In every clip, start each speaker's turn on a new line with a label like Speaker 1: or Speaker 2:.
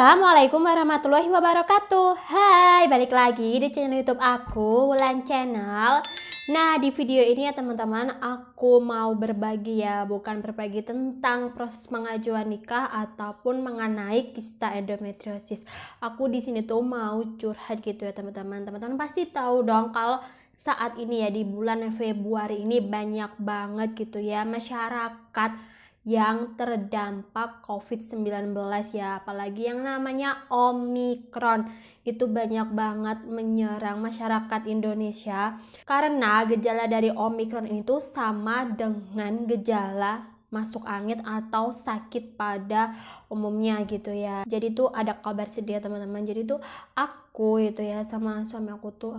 Speaker 1: Assalamualaikum warahmatullahi wabarakatuh. Hai, balik lagi di channel YouTube aku, Wulan Channel. Nah, di video ini ya teman-teman, aku mau berbagi bukan berbagi tentang proses pengajuan nikah ataupun mengenai kista endometriosis. Aku di sini tuh mau curhat gitu ya teman-teman. Teman-teman pasti tahu dong kalau saat ini di bulan Februari ini banyak banget gitu ya masyarakat yang terdampak COVID-19 apalagi yang namanya Omikron. Itu banyak banget menyerang masyarakat Indonesia karena gejala dari Omikron itu sama dengan gejala masuk angin atau sakit pada umumnya gitu ya. Jadi tuh ada kabar sedih teman-teman. Jadi tuh aku itu sama suami aku tuh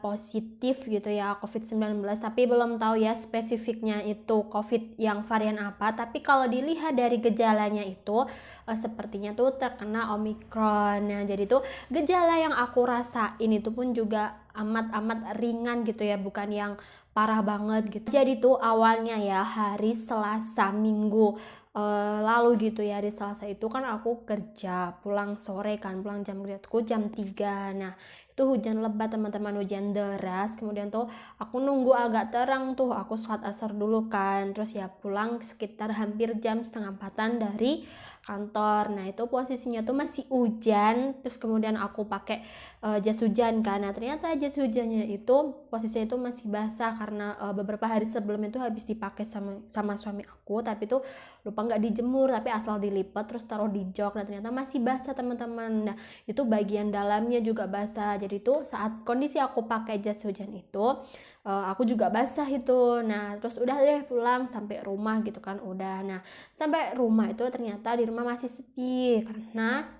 Speaker 1: positif gitu COVID-19, tapi belum tahu spesifiknya itu COVID yang varian apa. Tapi kalau dilihat dari gejalanya itu sepertinya tuh terkena Omikron. Nah, jadi tuh gejala yang aku rasain itu pun juga amat ringan gitu bukan yang parah banget gitu. Jadi tuh awalnya hari Selasa minggu lalu gitu hari Selasa itu kan aku kerja, pulang sore kan, pulang jam kerjaku jam 3. Nah, itu hujan lebat teman-teman, hujan deras. Kemudian tuh aku nunggu agak terang tuh, aku sholat asar dulu kan, terus pulang sekitar hampir jam setengah 4-an dari kantor. Nah, itu posisinya tuh masih hujan, terus kemudian aku pakai jas hujan kan. Nah, ternyata jas hujannya itu posisinya itu masih basah karena beberapa hari sebelum itu habis dipakai sama suami aku, tapi tuh lupa nggak dijemur, tapi asal dilipat terus taruh di jok. Nah, ternyata masih basah teman-teman. Nah, itu bagian dalamnya juga basah. Jadi tuh saat kondisi aku pakai jas hujan itu aku juga basah itu. Nah, terus udah deh pulang sampai rumah gitu kan, udah. Nah, sampai rumah itu ternyata di rumah masih sepi karena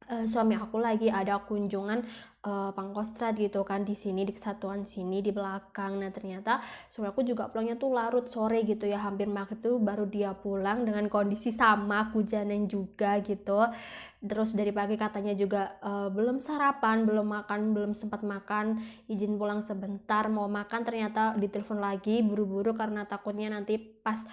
Speaker 1: suami aku lagi ada kunjungan pangkostrat gitu kan di sini, di kesatuan sini di belakang. Nah, ternyata suami aku juga pulangnya tuh larut sore gitu hampir maghrib tuh baru dia pulang dengan kondisi sama hujanan juga gitu. Terus dari pagi katanya juga belum sarapan, belum makan, belum sempat makan, izin pulang sebentar mau makan, ternyata ditelepon lagi buru-buru karena takutnya nanti pas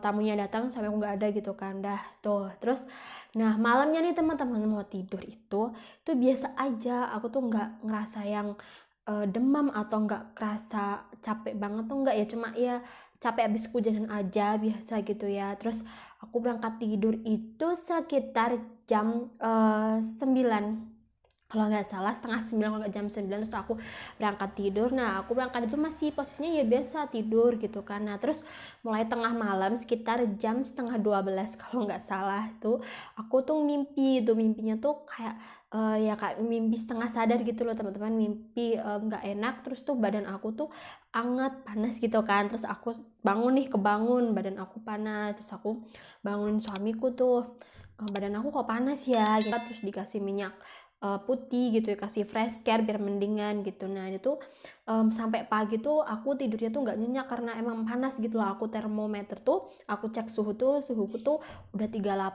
Speaker 1: tamunya datang sampai aku nggak ada gitu kan. Dah tuh terus. Nah, malamnya nih teman-teman mau tidur itu biasa aja, aku tuh nggak ngerasa yang demam atau nggak kerasa capek banget tuh nggak cuma capek habis kehujanan aja biasa gitu ya. Terus aku berangkat tidur itu sekitar jam 9 kalau nggak salah, setengah 9 kalau nggak jam 9. Terus aku berangkat tidur. Nah, aku berangkat itu masih posisinya biasa tidur gitu kan. Nah, terus mulai tengah malam sekitar jam setengah 12 kalau nggak salah tuh aku tuh mimpi tuh, mimpinya tuh kayak kayak mimpi setengah sadar gitu loh teman-teman, mimpi nggak enak. Terus tuh badan aku tuh anget panas gitu kan. Terus aku kebangun badan aku panas. Terus aku bangunin suamiku tuh, badan aku kok panas ya gitu. Terus dikasih minyak putih gitu kasih fresh care biar mendingan gitu. Nah, itu sampai pagi tuh aku tidurnya tuh nggak nyenyak karena emang panas gitu loh. Aku termometer tuh aku cek suhuku tuh udah 38,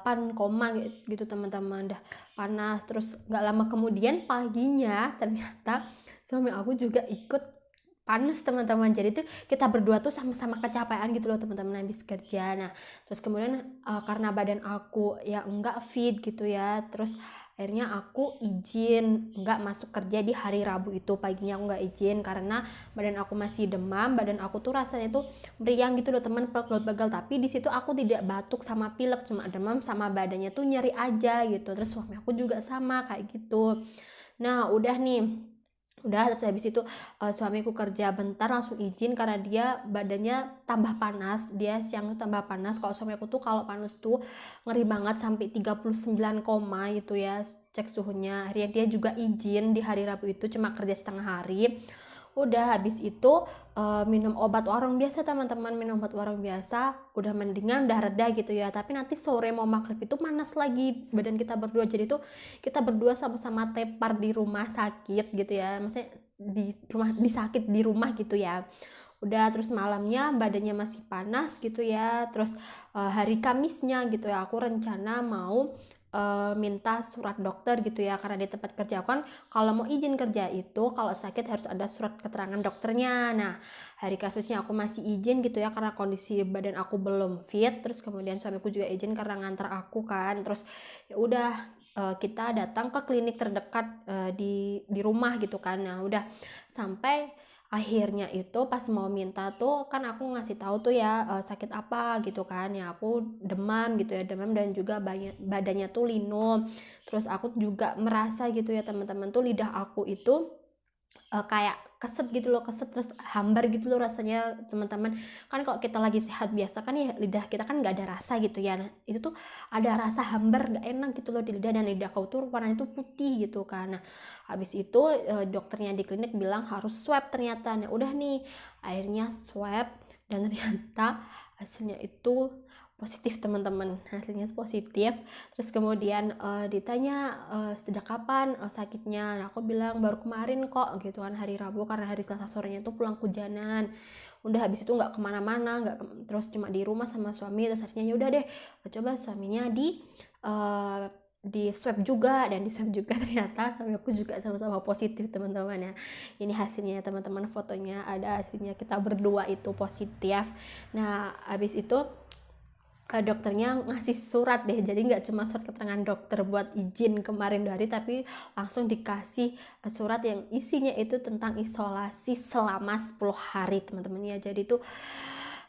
Speaker 1: gitu teman-teman, udah panas. Terus nggak lama kemudian paginya ternyata suami aku juga ikut panas teman-teman. Jadi tuh kita berdua tuh sama-sama kecapean gitu loh teman-teman habis kerja. Nah, terus kemudian karena badan aku enggak fit gitu terus akhirnya aku izin nggak masuk kerja di hari Rabu itu. Paginya aku nggak izin karena badan aku masih demam, badan aku tuh rasanya tuh meriang gitu loh teman, pegal-pegal. Tapi di situ aku tidak batuk sama pilek, cuma demam sama badannya tuh nyeri aja gitu. Terus suami aku juga sama kayak gitu. Nah, terus habis itu suamiku kerja bentar langsung izin karena dia badannya tambah panas, dia siang tuh tambah panas. Kalau suamiku tuh kalau panas tuh ngeri banget sampai 39, gitu cek suhunya. Akhirnya dia juga izin di hari Rabu itu, cuma kerja setengah hari. Udah habis itu minum obat warung biasa teman-teman, minum obat warung biasa, udah mendingan, udah reda gitu tapi nanti sore mau maghrib itu panas lagi badan kita berdua. Jadi tuh kita berdua sama-sama tepar di rumah sakit gitu maksudnya sakit di rumah gitu udah. Terus malamnya badannya masih panas gitu terus hari Kamisnya gitu aku rencana mau minta surat dokter gitu ya, karena di tempat kerja aku kan kalau mau izin kerja itu kalau sakit harus ada surat keterangan dokternya. Nah, hari kasusnya aku masih izin gitu ya karena kondisi badan aku belum fit, terus kemudian suamiku juga izin karena ngantar aku kan. Terus ya udah, kita datang ke klinik terdekat di rumah gitu kan. Nah, udah sampai akhirnya itu pas mau minta tuh kan aku ngasih tahu tuh ya sakit apa gitu kan, ya aku demam gitu ya, demam dan juga badannya tuh linu. Terus aku juga merasa gitu ya teman-teman tuh lidah aku itu kayak keset gitu loh, keset terus hambar gitu loh rasanya teman-teman. Kan kalau kita lagi sehat biasa kan ya lidah kita kan nggak ada rasa gitu ya. Nah, itu tuh ada rasa hambar nggak enak gitu loh di lidah, dan lidah kau tuh warnanya tuh putih gitu kan. Nah, habis itu dokternya di klinik bilang harus swab ternyata. Nah, udah nih akhirnya swab dan ternyata hasilnya itu positif teman-teman, hasilnya positif. Terus kemudian ditanya sejak kapan sakitnya. Nah, aku bilang baru kemarin kok gitu kan, hari Rabu, karena hari Selasa sorenya tuh pulang hujanan. Udah habis itu nggak kemana-mana, terus cuma di rumah sama suami. Terus akhirnya ya udah deh coba suaminya di swab juga, dan di swab juga ternyata suami aku juga sama-sama positif teman-teman ya. Ini hasilnya teman-teman, fotonya ada hasilnya, kita berdua itu positif. Nah, habis itu dokternya ngasih surat deh, jadi nggak cuma surat keterangan dokter buat izin kemarin 2 hari, tapi langsung dikasih surat yang isinya itu tentang isolasi selama 10 hari teman-teman ya. Jadi itu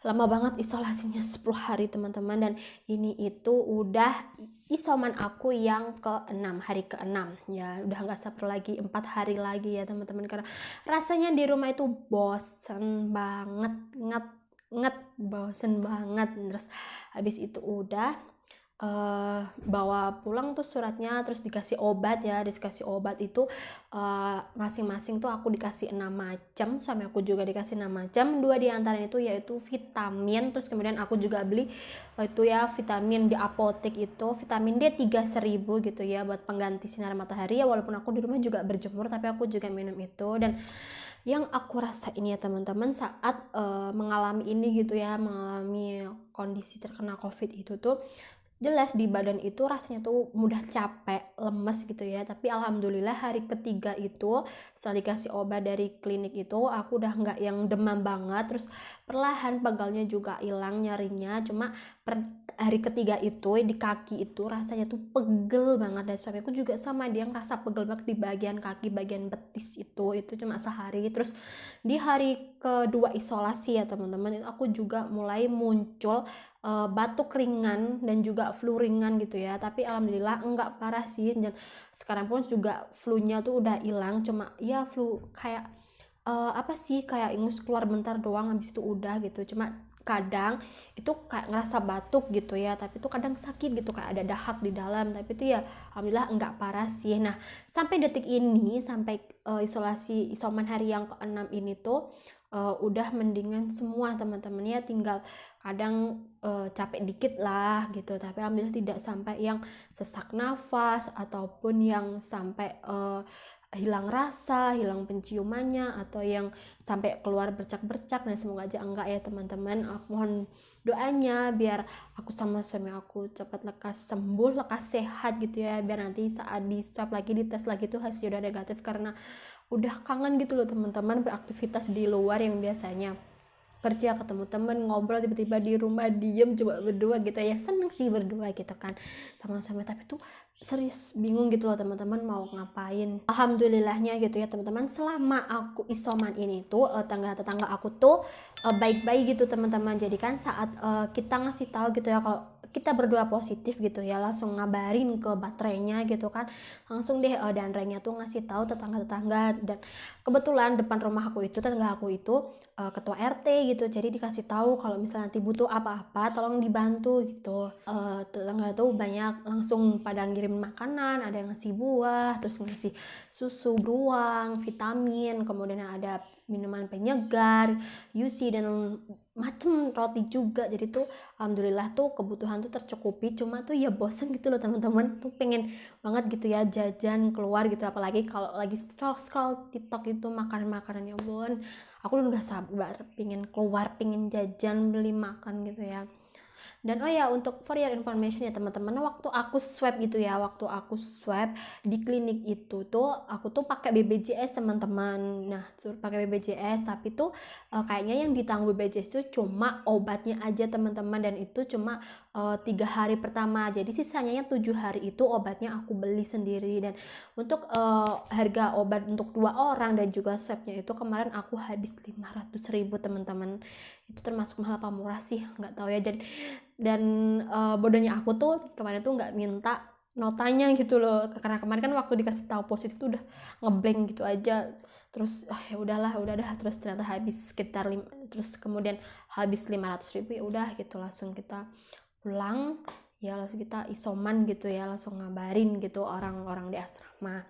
Speaker 1: lama banget isolasinya, 10 hari teman-teman. Dan ini itu udah isoman aku yang ke-6, hari ke-6 ya, udah nggak sabar lagi 4 hari lagi ya teman-teman, karena rasanya di rumah itu bosen banget, bosen banget. Terus habis itu udah bawa pulang tuh suratnya, terus dikasih obat ya, dikasih obat itu masing-masing tuh aku dikasih 6 macam, suami aku juga dikasih 6 macam. 2 diantaranya itu yaitu vitamin, terus kemudian aku juga beli itu ya vitamin di apotek, itu vitamin D 3.000 gitu ya buat pengganti sinar matahari ya, walaupun aku di rumah juga berjemur tapi aku juga minum itu. Dan yang aku rasa ini ya teman-teman, saat mengalami ini gitu ya, mengalami kondisi terkena COVID itu tuh jelas di badan itu rasanya tuh mudah capek, lemes gitu ya. Tapi alhamdulillah hari ketiga itu setelah dikasih obat dari klinik itu aku udah nggak yang demam banget, terus perlahan pegalnya juga hilang, nyarinya. Cuma hari ketiga itu di kaki itu rasanya tuh pegel banget, dan suamiku juga sama, dia ngerasa pegel banget di bagian kaki, bagian betis itu cuma sehari. Terus di hari kedua isolasi ya teman-teman, aku juga mulai muncul batuk ringan dan juga flu ringan gitu ya, tapi alhamdulillah enggak parah sih. Dan sekarang pun juga flu-nya tuh udah hilang, cuma ya flu kayak apa sih, kayak ingus keluar bentar doang habis itu udah gitu. Cuma kadang itu kayak ngerasa batuk gitu ya, tapi itu kadang sakit gitu, kayak ada dahak di dalam, tapi itu ya alhamdulillah enggak parah sih. Nah, sampai detik ini, sampai isolasi isoman hari yang ke-6 ini tuh udah mendingan semua teman-teman ya, tinggal kadang capek dikit lah gitu, tapi alhamdulillah tidak sampai yang sesak nafas ataupun yang sampai hilang rasa, hilang penciumannya, atau yang sampai keluar bercak-bercak. Dan semoga aja enggak ya teman-teman. Aku mohon doanya biar aku sama suami aku cepat lekas sembuh, lekas sehat gitu ya, biar nanti saat di swab lagi, di tes lagi tuh hasilnya udah negatif, karena udah kangen gitu loh teman-teman beraktivitas di luar yang biasanya kerja, ketemu temen, ngobrol, tiba-tiba di rumah diem coba berdua gitu ya. Seneng sih berdua gitu kan sama-sama, tapi tuh serius bingung gitu loh teman-teman mau ngapain. Alhamdulillahnya gitu ya teman-teman, selama aku isoman ini tuh tetangga aku tuh baik-baik gitu teman-teman. Jadi kan saat kita ngasih tahu gitu ya kalau kita berdua positif gitu ya, langsung ngabarin ke baterainya gitu kan, langsung deh dan Renya tuh ngasih tahu tetangga-tetangga. Dan kebetulan depan rumah aku itu, tetangga aku itu ketua RT gitu, jadi dikasih tahu kalau misalnya nanti butuh apa-apa tolong dibantu gitu. Tetangga tuh banyak langsung pada ngirim makanan, ada yang ngasih buah, terus ngasih susu beruang, vitamin, kemudian ada minuman penyegar, UC, dan macem roti juga. Jadi tuh alhamdulillah tuh kebutuhan tuh tercukupi. Cuma tuh ya bosen gitu loh teman-teman, tuh pengen banget gitu ya jajan keluar gitu, apalagi kalau lagi scroll TikTok itu makanan-makanan, ya ampun aku udah gak sabar pengen keluar, pengen jajan, beli makan gitu ya. Dan oh ya, untuk for your information ya teman-teman, waktu aku swab gitu ya, waktu aku swab di klinik itu tuh aku tuh pakai BPJS teman-teman. Nah, pakai BPJS, tapi tuh kayaknya yang ditanggung BPJS itu cuma obatnya aja teman-teman, dan itu cuma 3 hari pertama. Jadi sisanya yang 7 hari itu obatnya aku beli sendiri. Dan untuk harga obat untuk 2 orang dan juga swabnya itu kemarin aku habis 500.000 teman-teman. Itu termasuk mahal apa murah sih, nggak tahu ya. Dan bodohnya aku tuh kemarin tuh nggak minta notanya gitu loh, karena kemarin kan waktu dikasih tahu positif tuh udah ngeblank gitu aja. Terus ya udahlah, udah dah. Terus ternyata habis sekitar terus kemudian habis 500.000, ya udah gitu, langsung kita pulang ya, langsung kita isoman gitu ya, langsung ngabarin gitu orang-orang di asrama.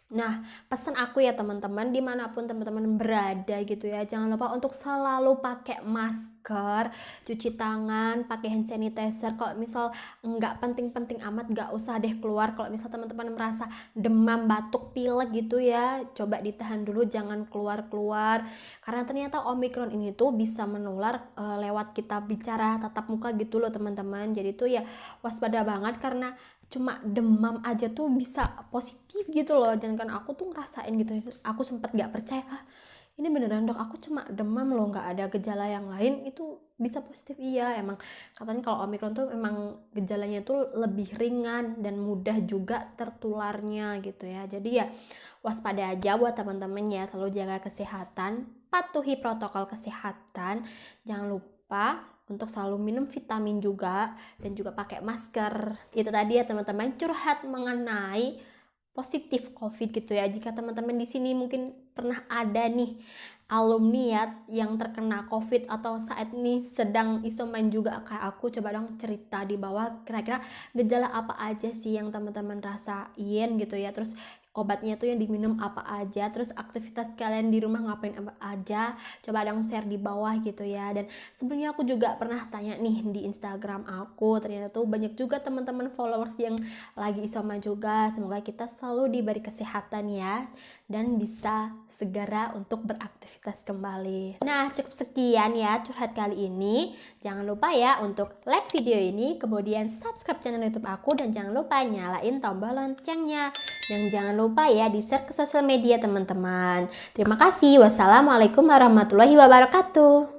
Speaker 1: Nah, pesan aku ya teman-teman, dimanapun teman-teman berada gitu ya, jangan lupa untuk selalu pakai masker, cuci tangan, pakai hand sanitizer. Kalau misal nggak penting-penting amat, nggak usah deh keluar. Kalau misal teman-teman merasa demam, batuk, pilek gitu ya, coba ditahan dulu, jangan keluar-keluar. Karena ternyata Omikron ini tuh bisa menular lewat kita bicara tatap muka gitu loh teman-teman. Jadi tuh ya waspada banget, karena cuma demam aja tuh bisa positif gitu loh. Dan kan aku tuh ngerasain gitu, aku sempat gak percaya, ini beneran dok, aku cuma demam loh, gak ada gejala yang lain, itu bisa positif. Iya, emang katanya kalau Omikron tuh emang gejalanya tuh lebih ringan dan mudah juga tertularnya gitu ya. Jadi ya waspada aja buat teman-teman ya, selalu jaga kesehatan, patuhi protokol kesehatan, jangan lupa untuk selalu minum vitamin juga, dan juga pakai masker. Itu tadi ya teman-teman, curhat mengenai positif COVID gitu ya. Jika teman-teman di sini mungkin pernah ada nih alumni ya yang terkena COVID atau saat ini sedang isoman juga kayak aku, coba dong cerita di bawah kira-kira gejala apa aja sih yang teman-teman rasain gitu ya. Terus obatnya tuh yang diminum apa aja, terus aktivitas kalian di rumah ngapain apa aja, coba dong share di bawah gitu ya. Dan sebelumnya aku juga pernah tanya nih di Instagram aku, ternyata tuh banyak juga teman-teman followers yang lagi isoman juga. Semoga kita selalu diberi kesehatan ya, dan bisa segera untuk beraktivitas kembali. Nah, cukup sekian ya curhat kali ini. Jangan lupa ya untuk like video ini, kemudian subscribe channel YouTube aku, dan jangan lupa nyalain tombol loncengnya. Dan jangan lupa ya di-share ke sosial media teman-teman. Terima kasih. Wassalamualaikum warahmatullahi wabarakatuh.